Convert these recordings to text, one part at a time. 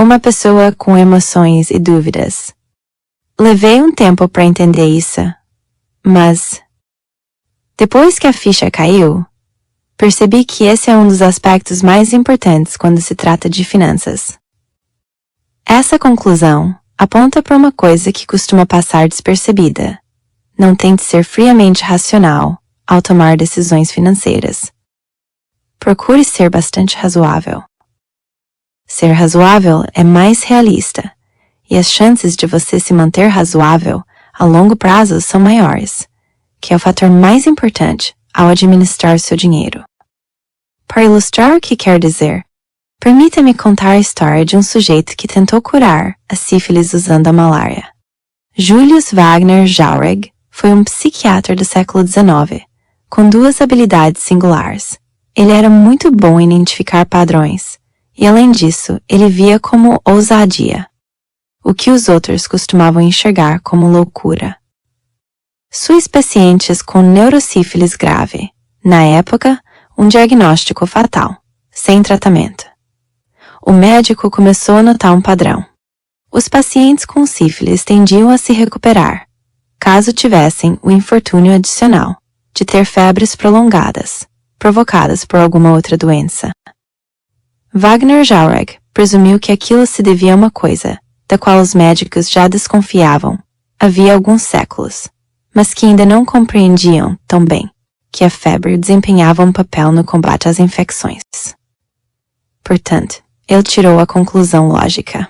uma pessoa com emoções e dúvidas. Levei um tempo para entender isso, mas depois que a ficha caiu, percebi que esse é um dos aspectos mais importantes quando se trata de finanças. Essa conclusão aponta para uma coisa que costuma passar despercebida. Não tente ser friamente racional ao tomar decisões financeiras. Procure ser bastante razoável. Ser razoável é mais realista, e as chances de você se manter razoável a longo prazo são maiores, que é o fator mais importante ao administrar seu dinheiro. Para ilustrar o que quer dizer, permita-me contar a história de um sujeito que tentou curar a sífilis usando a malária. Julius Wagner Jauregg foi um psiquiatra do século XIX, com duas habilidades singulares. Ele era muito bom em identificar padrões, e além disso, ele via como ousadia, o que os outros costumavam enxergar como loucura. Suas pacientes com neurosífilis grave, na época, um diagnóstico fatal, sem tratamento. O médico começou a notar um padrão. Os pacientes com sífilis tendiam a se recuperar, caso tivessem o infortúnio adicional de ter febres prolongadas, provocadas por alguma outra doença. Wagner Jauregg presumiu que aquilo se devia a uma coisa, da qual os médicos já desconfiavam havia alguns séculos, mas que ainda não compreendiam tão bem, que a febre desempenhava um papel no combate às infecções. Portanto, ele tirou a conclusão lógica.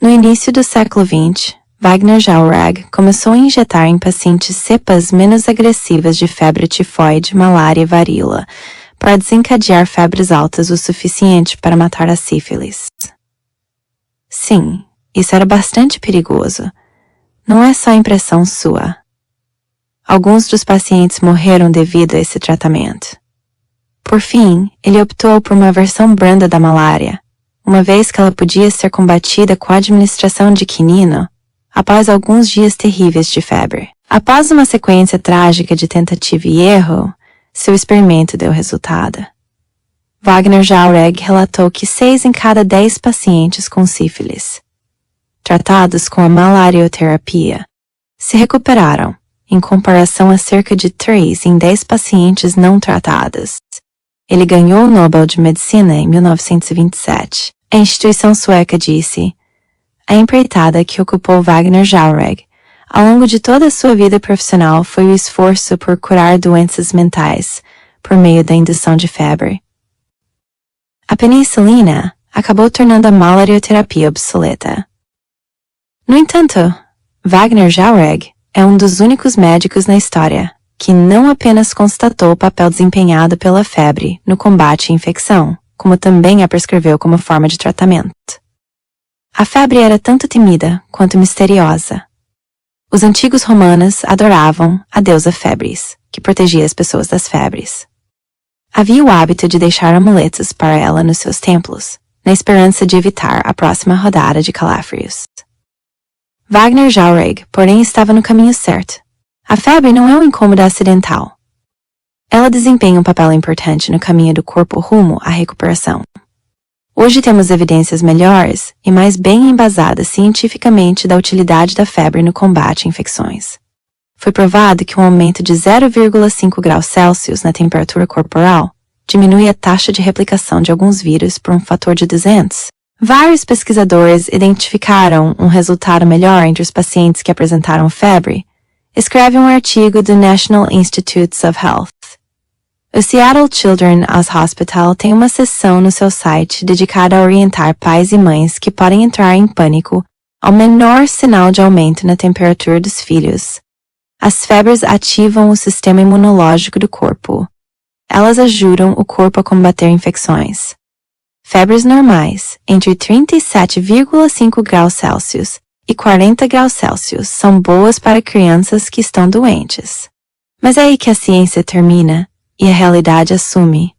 No início do século XX, Wagner Jauregg começou a injetar em pacientes cepas menos agressivas de febre tifoide, malária e varíola, para desencadear febres altas o suficiente para matar a sífilis. Sim, isso era bastante perigoso. Não é só impressão sua. Alguns dos pacientes morreram devido a esse tratamento. Por fim, ele optou por uma versão branda da malária, uma vez que ela podia ser combatida com a administração de quinino após alguns dias terríveis de febre. Após uma sequência trágica de tentativa e erro, seu experimento deu resultado. Wagner Jauregg relatou que 6 em cada 10 pacientes com sífilis, tratados com a malarioterapia, se recuperaram, em comparação a cerca de 3 em 10 pacientes não tratados. Ele ganhou o Nobel de Medicina em 1927. A instituição sueca disse: a empreitada que ocupou Wagner Jauregg ao longo de toda a sua vida profissional foi o esforço por curar doenças mentais por meio da indução de febre. A penicilina acabou tornando a malarioterapia obsoleta. No entanto, Wagner Jauregg é um dos únicos médicos na história que não apenas constatou o papel desempenhado pela febre no combate à infecção, como também a prescreveu como forma de tratamento. A febre era tanto temida quanto misteriosa. Os antigos romanos adoravam a deusa Febris, que protegia as pessoas das febres. Havia o hábito de deixar amuletos para ela nos seus templos, na esperança de evitar a próxima rodada de calafrios. Wagner Jauregg, porém, estava no caminho certo. A febre não é um incômodo acidental. Ela desempenha um papel importante no caminho do corpo rumo à recuperação. Hoje temos evidências melhores e mais bem embasadas cientificamente da utilidade da febre no combate a infecções. Foi provado que um aumento de 0,5 graus Celsius na temperatura corporal diminui a taxa de replicação de alguns vírus por um fator de 200. Vários pesquisadores identificaram um resultado melhor entre os pacientes que apresentaram febre. Escreve um artigo do National Institutes of Health. O Seattle Children's Hospital tem uma seção no seu site dedicada a orientar pais e mães que podem entrar em pânico ao menor sinal de aumento na temperatura dos filhos. As febres ativam o sistema imunológico do corpo. Elas ajudam o corpo a combater infecções. Febres normais, entre 37,5 graus Celsius e 40 graus Celsius, são boas para crianças que estão doentes. Mas é aí que a ciência termina e a realidade assume.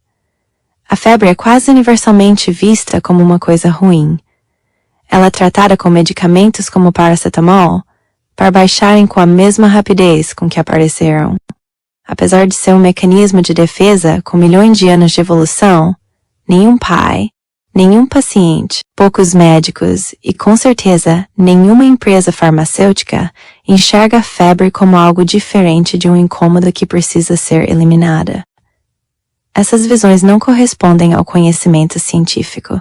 A febre é quase universalmente vista como uma coisa ruim. Ela é tratada com medicamentos como paracetamol para baixarem com a mesma rapidez com que apareceram. Apesar de ser um mecanismo de defesa com milhões de anos de evolução, nenhum pai, nenhum paciente, poucos médicos e, com certeza, nenhuma empresa farmacêutica enxerga a febre como algo diferente de um incômodo que precisa ser eliminado. Essas visões não correspondem ao conhecimento científico.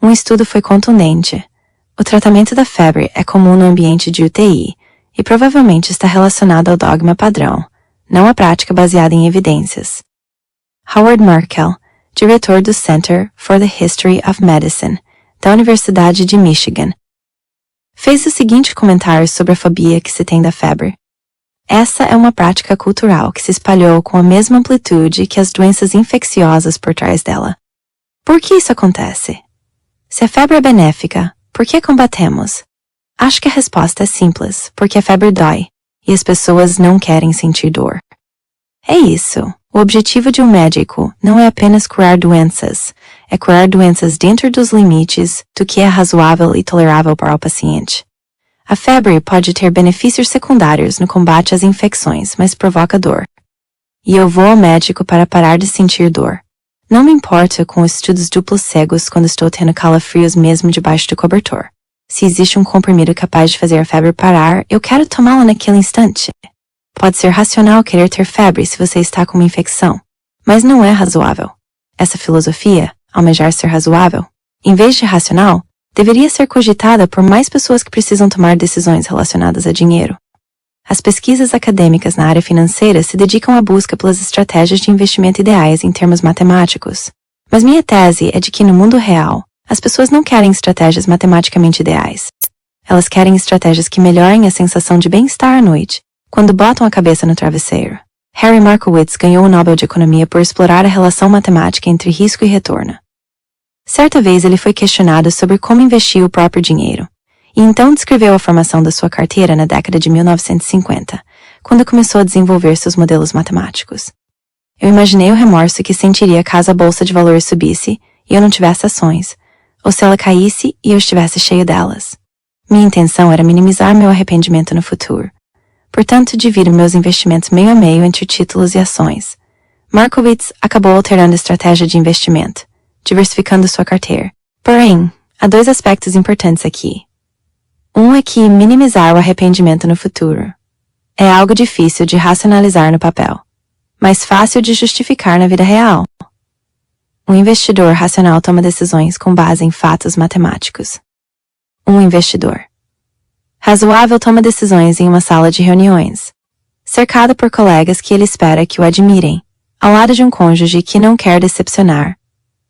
Um estudo foi contundente. O tratamento da febre é comum no ambiente de UTI e provavelmente está relacionado ao dogma padrão, não à prática baseada em evidências. Howard Markel, diretor do Center for the History of Medicine, da Universidade de Michigan, fez o seguinte comentário sobre a fobia que se tem da febre. Essa é uma prática cultural que se espalhou com a mesma amplitude que as doenças infecciosas por trás dela. Por que isso acontece? Se a febre é benéfica, por que combatemos? Acho que a resposta é simples, porque a febre dói, e as pessoas não querem sentir dor. É isso. O objetivo de um médico não é apenas curar doenças, é curar doenças dentro dos limites do que é razoável e tolerável para o paciente. A febre pode ter benefícios secundários no combate às infecções, mas provoca dor. E eu vou ao médico para parar de sentir dor. Não me importa com estudos duplos cegos quando estou tendo calafrios mesmo debaixo do cobertor. Se existe um comprimido capaz de fazer a febre parar, eu quero tomá-lo naquele instante. Pode ser racional querer ter febre se você está com uma infecção, mas não é razoável. Essa filosofia, almejar ser razoável, em vez de racional, deveria ser cogitada por mais pessoas que precisam tomar decisões relacionadas a dinheiro. As pesquisas acadêmicas na área financeira se dedicam à busca pelas estratégias de investimento ideais em termos matemáticos. Mas minha tese é de que no mundo real, as pessoas não querem estratégias matematicamente ideais. Elas querem estratégias que melhorem a sensação de bem-estar à noite, quando botam a cabeça no travesseiro. Harry Markowitz ganhou o Nobel de Economia por explorar a relação matemática entre risco e retorno. Certa vez ele foi questionado sobre como investir o próprio dinheiro, e então descreveu a formação da sua carteira na década de 1950, quando começou a desenvolver seus modelos matemáticos. Eu imaginei o remorso que sentiria caso a bolsa de valores subisse e eu não tivesse ações, ou se ela caísse e eu estivesse cheio delas. Minha intenção era minimizar meu arrependimento no futuro. Portanto, divido meus investimentos meio a meio entre títulos e ações. Markowitz acabou alterando a estratégia de investimento, diversificando sua carteira. Porém, há dois aspectos importantes aqui. Um é que minimizar o arrependimento no futuro é algo difícil de racionalizar no papel, mas fácil de justificar na vida real. Um investidor racional toma decisões com base em fatos matemáticos. Um investidor razoável toma decisões em uma sala de reuniões, cercado por colegas que ele espera que o admirem, ao lado de um cônjuge que não quer decepcionar,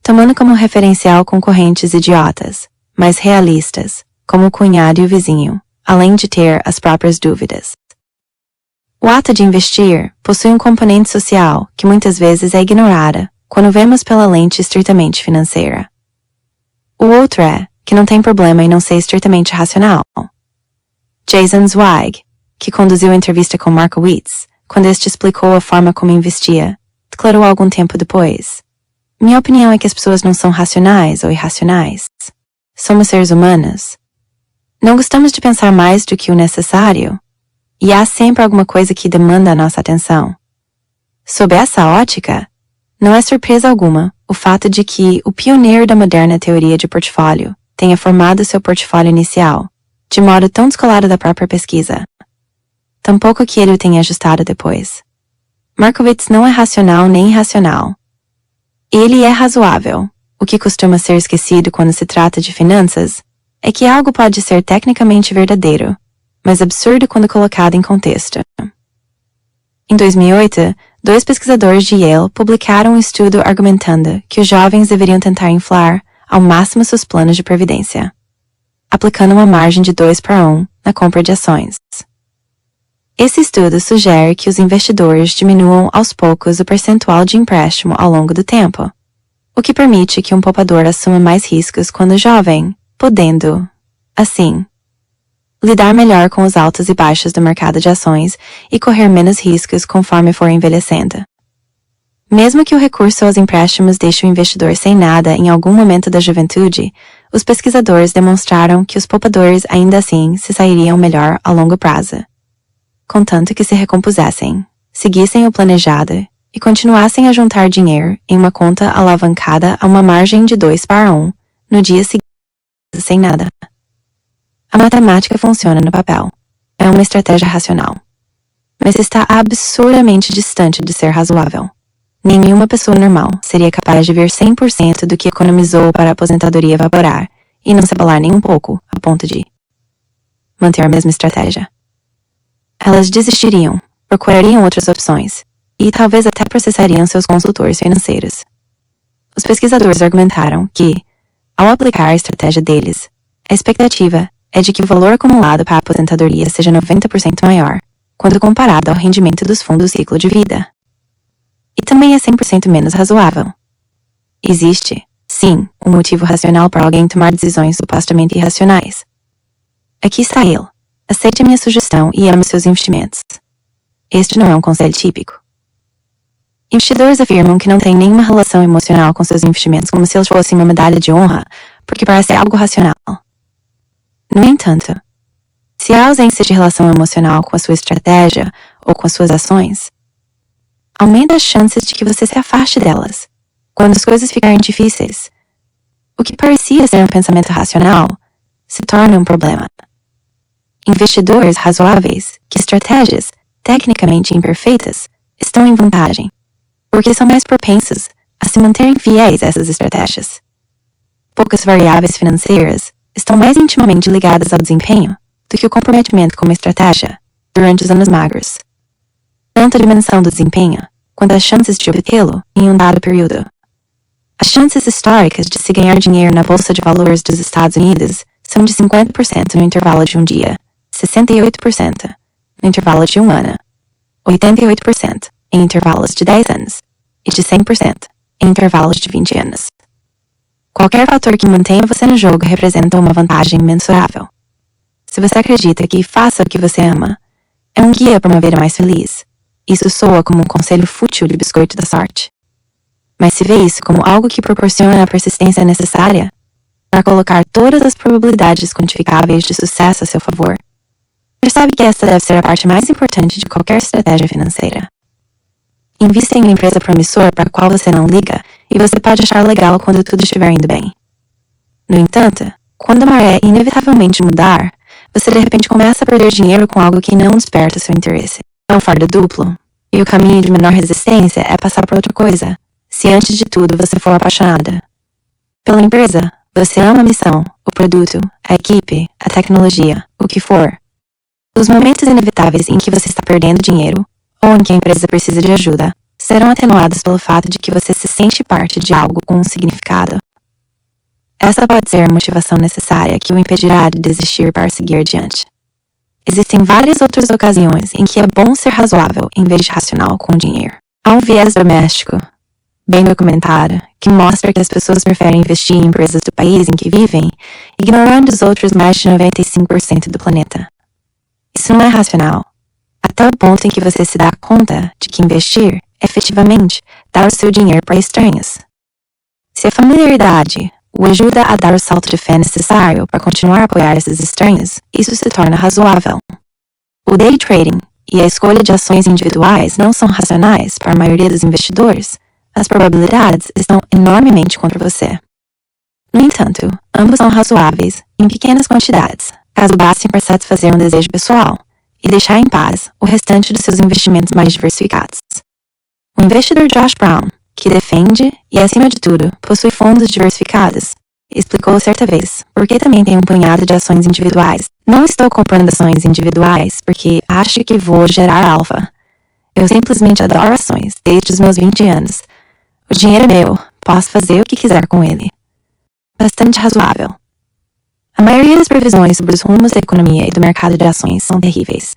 tomando como referencial concorrentes idiotas, mas realistas, como o cunhado e o vizinho, além de ter as próprias dúvidas. O ato de investir possui um componente social que muitas vezes é ignorada quando vemos pela lente estritamente financeira. O outro é que não tem problema em não ser estritamente racional. Jason Zweig, que conduziu a entrevista com Markowitz, quando este explicou a forma como investia, declarou algum tempo depois: "Minha opinião é que as pessoas não são racionais ou irracionais. Somos seres humanos. Não gostamos de pensar mais do que o necessário, e há sempre alguma coisa que demanda a nossa atenção. Sob essa ótica, não é surpresa alguma o fato de que o pioneiro da moderna teoria de portfólio tenha formado seu portfólio inicial, de modo tão descolado da própria pesquisa. Tampouco que ele o tenha ajustado depois. Markowitz não é racional nem irracional. Ele é razoável. O que costuma ser esquecido quando se trata de finanças é que algo pode ser tecnicamente verdadeiro, mas absurdo quando colocado em contexto. Em 2008, 2 pesquisadores de Yale publicaram um estudo argumentando que os jovens deveriam tentar inflar ao máximo seus planos de previdência, aplicando uma margem de 2:1 na compra de ações. Esse estudo sugere que os investidores diminuam aos poucos o percentual de empréstimo ao longo do tempo, o que permite que um poupador assuma mais riscos quando jovem, podendo, assim, lidar melhor com os altos e baixos do mercado de ações e correr menos riscos conforme for envelhecendo. Mesmo que o recurso aos empréstimos deixe o investidor sem nada em algum momento da juventude, os pesquisadores demonstraram que os poupadores ainda assim se sairiam melhor a longo prazo, contanto que se recompusessem, seguissem o planejado e continuassem a juntar dinheiro em uma conta alavancada a uma margem de 2:1 no dia seguinte, sem nada. A matemática funciona no papel. É uma estratégia racional. Mas está absurdamente distante de ser razoável. Nenhuma pessoa normal seria capaz de ver 100% do que economizou para a aposentadoria evaporar e não se abalar nem um pouco, a ponto de manter a mesma estratégia. Elas desistiriam, procurariam outras opções e talvez até processariam seus consultores financeiros. Os pesquisadores argumentaram que, ao aplicar a estratégia deles, a expectativa é de que o valor acumulado para a aposentadoria seja 90% maior, quando comparado ao rendimento dos fundos ciclo de vida. E também é 100% menos razoável. Existe, sim, um motivo racional para alguém tomar decisões supostamente irracionais. Aqui está ele. Aceite a minha sugestão e ame seus investimentos. Este não é um conselho típico. Investidores afirmam que não têm nenhuma relação emocional com seus investimentos como se eles fossem uma medalha de honra, porque parece algo racional. No entanto, se há ausência de relação emocional com a sua estratégia ou com as suas ações, aumenta as chances de que você se afaste delas. Quando as coisas ficarem difíceis, o que parecia ser um pensamento racional se torna um problema. Investidores razoáveis, que estratégias, tecnicamente imperfeitas, estão em vantagem, porque são mais propensos a se manterem fiéis a essas estratégias. Poucas variáveis financeiras estão mais intimamente ligadas ao desempenho do que o comprometimento com uma estratégia durante os anos magros. Tanto a dimensão do desempenho, quanto as chances de obtê-lo em um dado período. As chances históricas de se ganhar dinheiro na Bolsa de Valores dos Estados Unidos são de 50% no intervalo de um dia, 68% no intervalo de um ano, 88% em intervalos de 10 anos e de 100% em intervalos de 20 anos. Qualquer fator que mantenha você no jogo representa uma vantagem mensurável. Se você acredita que faça o que você ama, é um guia para uma vida mais feliz. Isso soa como um conselho fútil de biscoito da sorte. Mas se vê isso como algo que proporciona a persistência necessária para colocar todas as probabilidades quantificáveis de sucesso a seu favor, percebe que essa deve ser a parte mais importante de qualquer estratégia financeira. Invista em uma empresa promissora para a qual você não liga e você pode achar legal quando tudo estiver indo bem. No entanto, quando a maré inevitavelmente mudar, você de repente começa a perder dinheiro com algo que não desperta seu interesse. É um fardo duplo, e o caminho de menor resistência é passar por outra coisa, se antes de tudo você for apaixonada pela empresa. Você ama a missão, o produto, a equipe, a tecnologia, o que for. Os momentos inevitáveis em que você está perdendo dinheiro, ou em que a empresa precisa de ajuda, serão atenuados pelo fato de que você se sente parte de algo com um significado. Essa pode ser a motivação necessária que o impedirá de desistir para seguir adiante. Existem várias outras ocasiões em que é bom ser razoável em vez de racional com o dinheiro. Há um viés doméstico, bem documentado, que mostra que as pessoas preferem investir em empresas do país em que vivem, ignorando os outros mais de 95% do planeta. Isso não é racional, até o ponto em que você se dá conta de que investir, efetivamente, dá o seu dinheiro para estranhos. Se a familiaridade o ajuda a dar o salto de fé necessário para continuar a apoiar esses estranhos, isso se torna razoável. O day trading e a escolha de ações individuais não são racionais para a maioria dos investidores. As probabilidades estão enormemente contra você. No entanto, ambos são razoáveis em pequenas quantidades, caso bastem para satisfazer um desejo pessoal e deixar em paz o restante dos seus investimentos mais diversificados. O investidor Josh Brown, que defende e, acima de tudo, possui fundos diversificados, explicou certa vez por que também tem um punhado de ações individuais. Não estou comprando ações individuais porque acho que vou gerar alfa. Eu simplesmente adoro ações desde os meus 20 anos. O dinheiro é meu, posso fazer o que quiser com ele. Bastante razoável. A maioria das previsões sobre os rumos da economia e do mercado de ações são terríveis.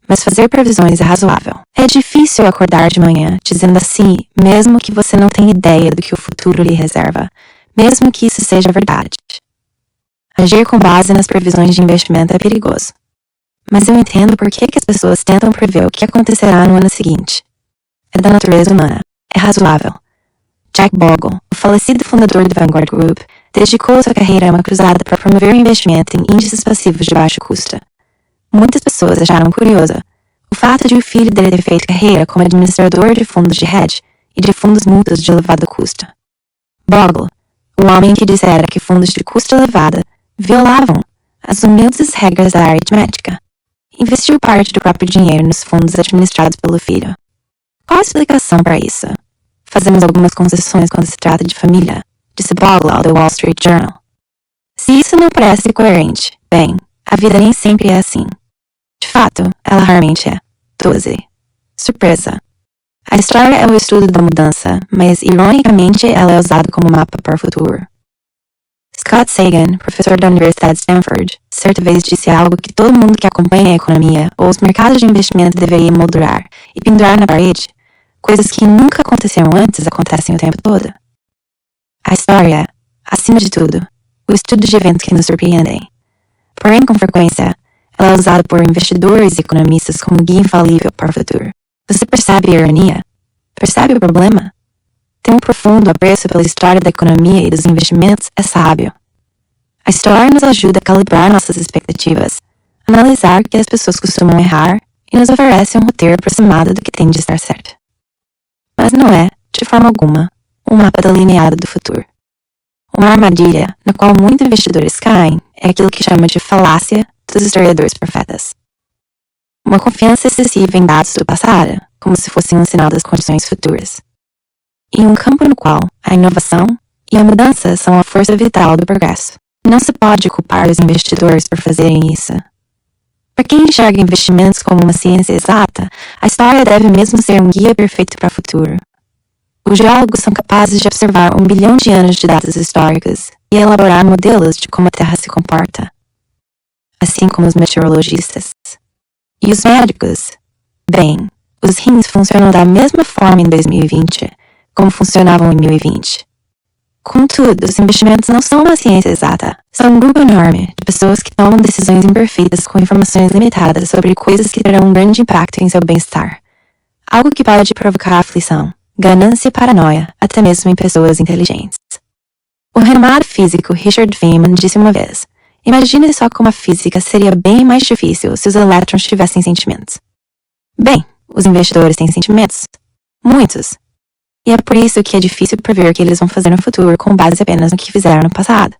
Mas fazer previsões é razoável. É difícil acordar de manhã dizendo assim, mesmo que você não tenha ideia do que o futuro lhe reserva, mesmo que isso seja verdade. Agir com base nas previsões de investimento é perigoso. Mas eu entendo por que as pessoas tentam prever o que acontecerá no ano seguinte. É da natureza humana. É razoável. Jack Bogle, o falecido fundador do Vanguard Group, dedicou sua carreira a uma cruzada para promover o investimento em índices passivos de baixo custo. Muitas pessoas acharam curioso O fato de o filho dele ter feito carreira como administrador de fundos de hedge e de fundos mútuos de elevado custo. Bogle, o homem que dissera que fundos de custo elevado violavam as humildes regras da aritmética, investiu parte do próprio dinheiro nos fundos administrados pelo filho. Qual a explicação para isso? Fazemos algumas concessões quando se trata de família, disse Bogle ao The Wall Street Journal. Se isso não parece coerente, bem, a vida nem sempre é assim. De fato, ela raramente é. 12. Surpresa. A história é o estudo da mudança, mas, ironicamente, ela é usada como mapa para o futuro. Scott Sagan, professor da Universidade de Stanford, certa vez disse algo que todo mundo que acompanha a economia ou os mercados de investimento deveria moldurar e pendurar na parede. Coisas que nunca aconteceram antes acontecem o tempo todo. A história, acima de tudo, o estudo de eventos que nos surpreendem. Porém, com frequência, ela é usada por investidores e economistas como guia infalível para o futuro. Você percebe a ironia? Percebe o problema? Ter um profundo apreço pela história da economia e dos investimentos é sábio. A história nos ajuda a calibrar nossas expectativas, analisar que as pessoas costumam errar e nos oferece um roteiro aproximado do que tem de estar certo. Mas não é, de forma alguma, um mapa delineado do futuro. Uma armadilha na qual muitos investidores caem é aquilo que chama de falácia dos historiadores profetas. Uma confiança excessiva em dados do passado, como se fossem um sinal das condições futuras. Em um campo no qual a inovação e a mudança são a força vital do progresso, não se pode culpar os investidores por fazerem isso. Para quem enxerga investimentos como uma ciência exata, a história deve mesmo ser um guia perfeito para o futuro. Os geólogos são capazes de observar 1 bilhão de anos de datas históricas e elaborar modelos de como a Terra se comporta, assim como os meteorologistas. E os médicos? Bem, os rins funcionam da mesma forma em 2020, como funcionavam em 1020. Contudo, os investimentos não são uma ciência exata. São um grupo enorme de pessoas que tomam decisões imperfeitas com informações limitadas sobre coisas que terão um grande impacto em seu bem-estar. Algo que pode provocar aflição, ganância e paranoia, até mesmo em pessoas inteligentes. O renomado físico Richard Feynman disse uma vez: imagine só como a física seria bem mais difícil se os elétrons tivessem sentimentos. Bem, os investidores têm sentimentos. Muitos. E é por isso que é difícil prever o que eles vão fazer no futuro com base apenas no que fizeram no passado.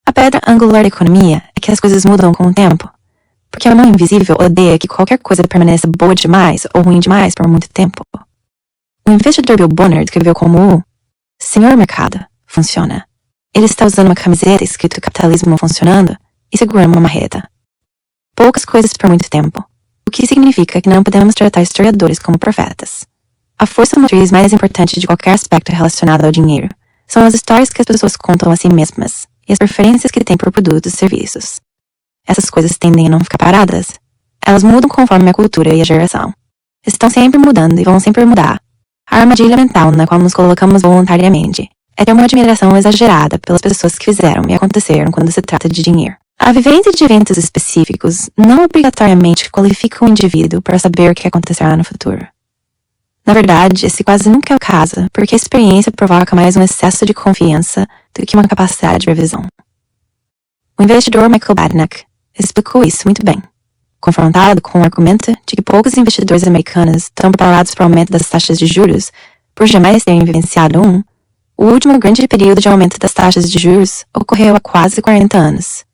A pedra angular da economia é que as coisas mudam com o tempo, porque a mão invisível odeia que qualquer coisa permaneça boa demais ou ruim demais por muito tempo. O investidor Bill Bonner escreveu como o Senhor Mercado funciona. Ele está usando uma camiseta escrito capitalismo funcionando e segurando uma marreta. Poucas coisas por muito tempo, o que significa que não podemos tratar historiadores como profetas. A força motriz mais importante de qualquer aspecto relacionado ao dinheiro são as histórias que as pessoas contam a si mesmas e as preferências que têm por produtos e serviços. Essas coisas tendem a não ficar paradas. Elas mudam conforme a cultura e a geração. Estão sempre mudando e vão sempre mudar. A armadilha mental na qual nos colocamos voluntariamente é ter uma admiração exagerada pelas pessoas que fizeram e aconteceram quando se trata de dinheiro. A vivência de eventos específicos não obrigatoriamente qualifica o indivíduo para saber o que acontecerá no futuro. Na verdade, esse quase nunca é o caso, porque a experiência provoca mais um excesso de confiança do que uma capacidade de previsão. O investidor Michael Badnack explicou isso muito bem, confrontado com o argumento de que poucos investidores americanos estão preparados para o aumento das taxas de juros por jamais terem vivenciado o último grande período de aumento das taxas de juros ocorreu há quase 40 anos.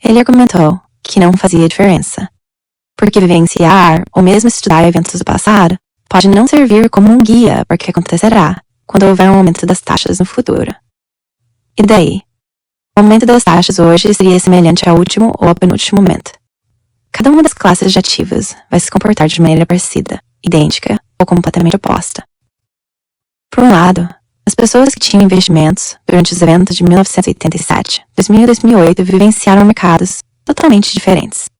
Ele argumentou que não fazia diferença, porque vivenciar ou mesmo estudar eventos do passado pode não servir como um guia para o que acontecerá quando houver um aumento das taxas no futuro. E daí? O aumento das taxas hoje seria semelhante ao último ou ao penúltimo momento. Cada uma das classes de ativos vai se comportar de maneira parecida, idêntica ou completamente oposta. Por um lado, as pessoas que tinham investimentos durante os eventos de 1987, 2000 e 2008 vivenciaram mercados totalmente diferentes.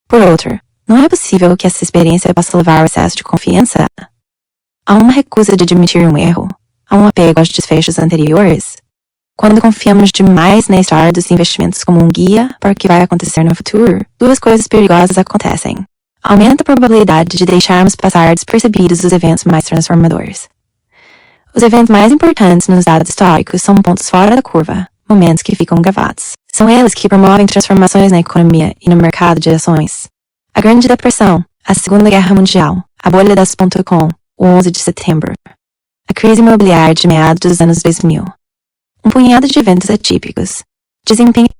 Por outro, não é possível que essa experiência possa levar ao excesso de confiança. Há uma recusa de admitir um erro, há um apego aos desfechos anteriores. Quando confiamos demais na história dos investimentos como um guia para o que vai acontecer no futuro, duas coisas perigosas acontecem. Aumenta a probabilidade de deixarmos passar despercebidos os eventos mais transformadores. Os eventos mais importantes nos dados históricos são pontos fora da curva, momentos que ficam gravados. São eles que promovem transformações na economia e no mercado de ações. A Grande Depressão, A Segunda Guerra Mundial, a bolha das .com, o 11 de setembro. A crise imobiliária de meados dos anos 2000. Um punhado de eventos atípicos. Desempenho